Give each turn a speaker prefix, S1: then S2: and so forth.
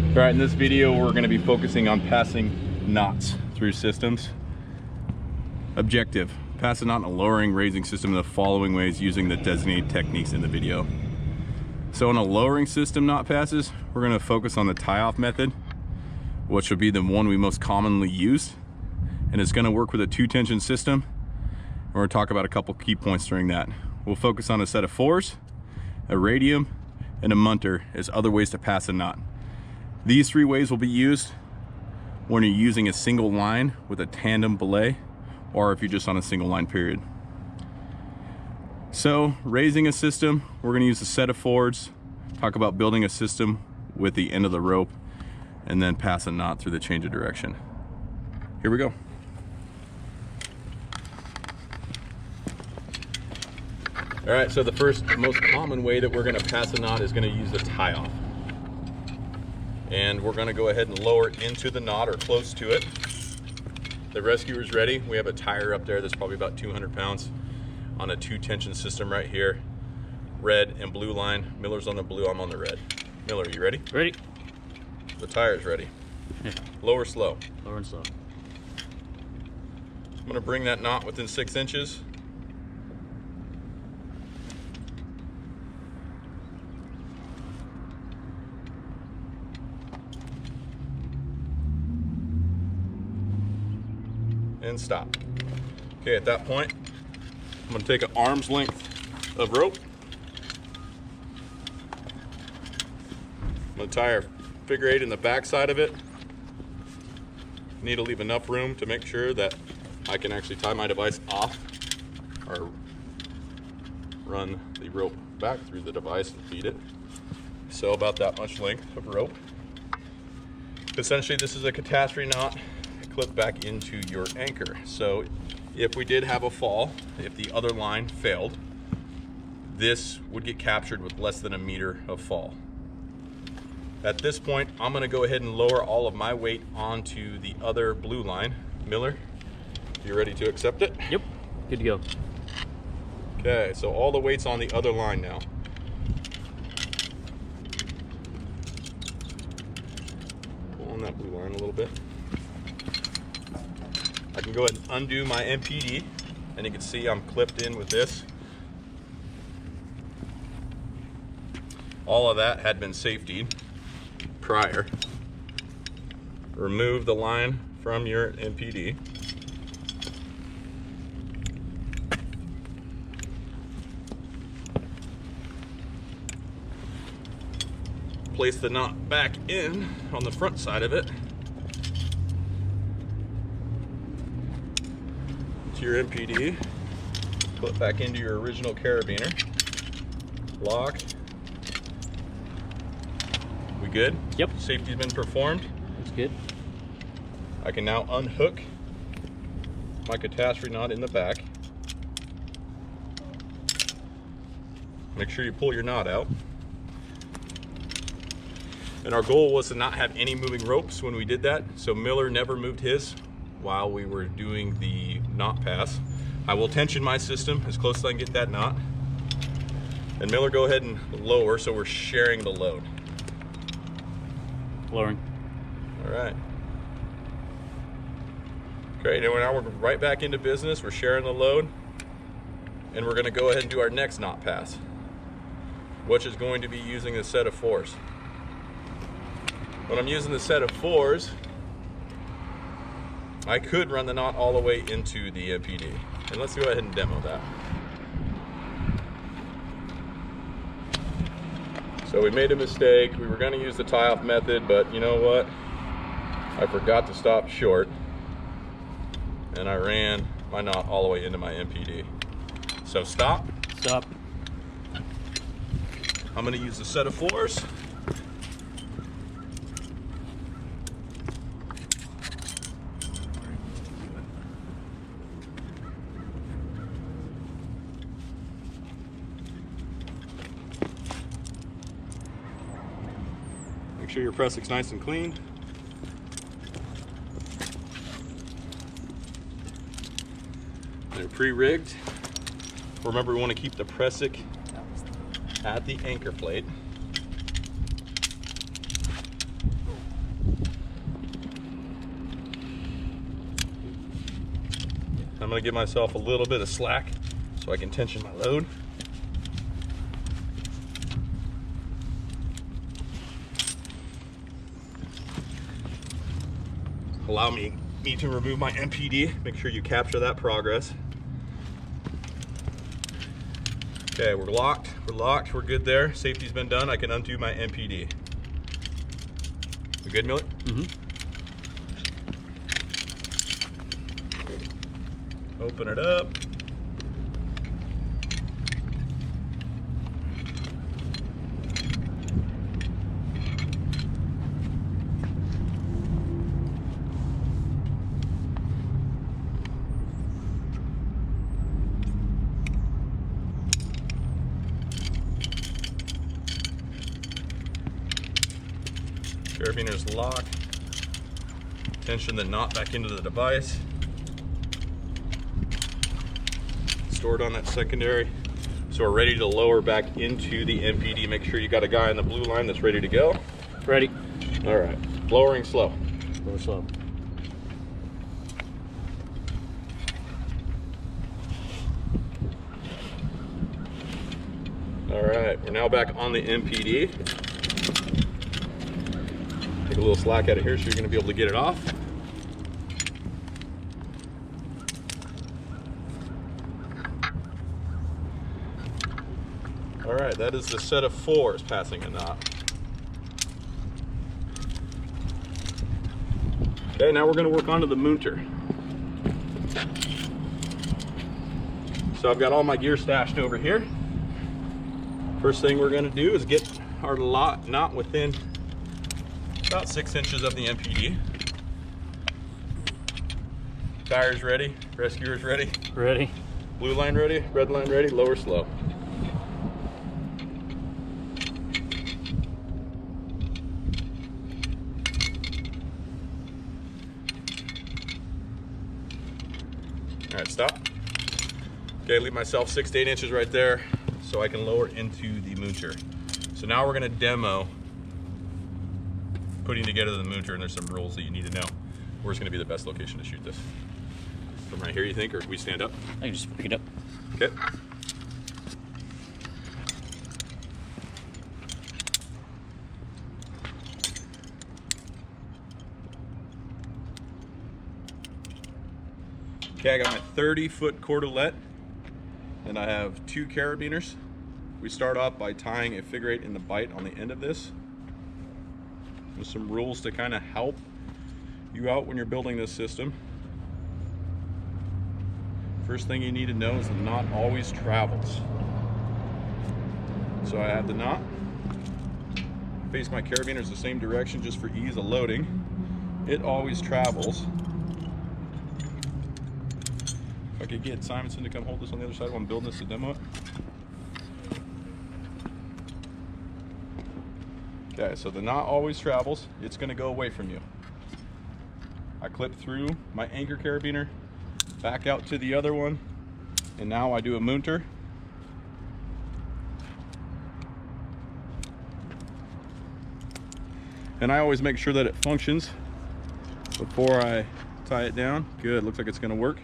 S1: All right, in this video, we're going to be focusing on passing knots through systems. Objective: pass a knot in a lowering raising system in the following ways using the designated techniques in the video. So in a lowering system knot passes, we're going to focus on the tie-off method, which would be the one we most commonly use, and it's going to work with a 2-tension system. We're going to talk about a couple key points during that. We'll focus on a set of 4s, a radium, and a munter as other ways to pass a knot. These 3 ways will be used when you're using a single line with a tandem belay, or if you're just on a single line period. So raising a system, we're going to use a set of 4s, talk about building a system with the end of the rope, and then pass a knot through the change of direction. Here we go. All right, so the first most common way that we're going to pass a knot is going to use the tie-off. And we're going to go ahead and lower it into the knot or close to it. The rescuer's ready. We have a tire up there that's probably about 200 pounds on a 2-tension system right here. Red and blue line. Miller's on the blue, I'm on the red. Miller, are you ready?
S2: Ready.
S1: The tire's ready.
S2: Yeah.
S1: Lower slow.
S2: Lower and slow.
S1: I'm going to bring that knot within 6 inches. And stop. Okay, at that point, I'm going to take an arm's length of rope. I'm going to tie a figure 8 in the back side of it. Need to leave enough room to make sure that I can actually tie my device off or run the rope back through the device and feed it. So about that much length of rope. Essentially, this is a catastrophe knot. Clip back into your anchor. So if we did have a fall, if the other line failed, this would get captured with less than a meter of fall. At this point, I'm going to go ahead and lower all of my weight onto the other blue line. Miller, you ready to accept it?
S2: Yep, good to go.
S1: Okay, so all the weight's on the other line now. Pull on that blue line a little bit. I can go ahead and undo my MPD, and you can see I'm clipped in with this. All of that had been safetied prior. Remove the line from your MPD. Place the knot back in on the front side of it. To your MPD, clip back into your original carabiner, lock. We good?
S2: Yep.
S1: Safety's been performed.
S2: That's good.
S1: I can now unhook my catastrophe knot in the back. Make sure you pull your knot out. And our goal was to not have any moving ropes when we did that, so Miller never moved his while we were doing the knot pass. I will tension my system as close as I can get that knot. And Miller, go ahead and lower so we're sharing the load.
S2: Lowering.
S1: All right. Great, and now we're right back into business. We're sharing the load. And we're gonna go ahead and do our next knot pass, which is going to be using a set of 4s. When I'm using the set of 4s, I could run the knot all the way into the MPD. And let's go ahead and demo that. So we made a mistake. We were going to use the tie-off method, but you know what? I forgot to stop short. And I ran my knot all the way into my MPD. So stop.
S2: Stop.
S1: I'm going to use a set of 4s. Make sure your pressing's nice and clean. They're pre-rigged. Remember, we want to keep the pressic at the anchor plate. I'm gonna give myself a little bit of slack so I can tension my load. Allow me to remove my MPD. Make sure you capture that progress. Okay, we're locked, we're good there. Safety's been done. I can undo my MPD. We good, Millie?
S2: Mm-hmm.
S1: Open it up. Carabiner's locked. Tension the knot back into the device. Stored on that secondary. So we're ready to lower back into the MPD. Make sure you got a guy on the blue line that's ready to go.
S2: Ready.
S1: All right, lowering slow.
S2: Lower slow.
S1: All right, we're now back on the MPD. Take a little slack out of here so you're gonna be able to get it off. All right, that is the set of 4s passing a knot. Okay, now we're gonna work onto the munter. So I've got all my gear stashed over here. First thing we're gonna do is get our knot within about 6 inches of the MPD. Tires ready, rescuers ready.
S2: Ready.
S1: Blue line ready, red line ready, lower slow. All right, stop. Okay, leave myself 6 to 8 inches right there so I can lower into the munter. So now we're gonna demo putting together the munter, and there's some rules that you need to know. Where's gonna be the best location to shoot this? From right here, you think, or can we stand up?
S2: I can just pick it up.
S1: Okay. Okay, I got my 30-foot cordelet, and I have 2 carabiners. We start off by tying a figure 8 in the bight on the end of this. There's some rules to kind of help you out when you're building this system. First thing you need to know is the knot always travels. So I have the knot, face my carabiners the same direction just for ease of loading. It always travels. If I could get Simonson to come hold this on the other side while I'm building this to demo it. Okay, so the knot always travels. It's gonna go away from you. I clip through my anchor carabiner, back out to the other one, and now I do a munter. And I always make sure that it functions before I tie it down. Good, looks like it's gonna work.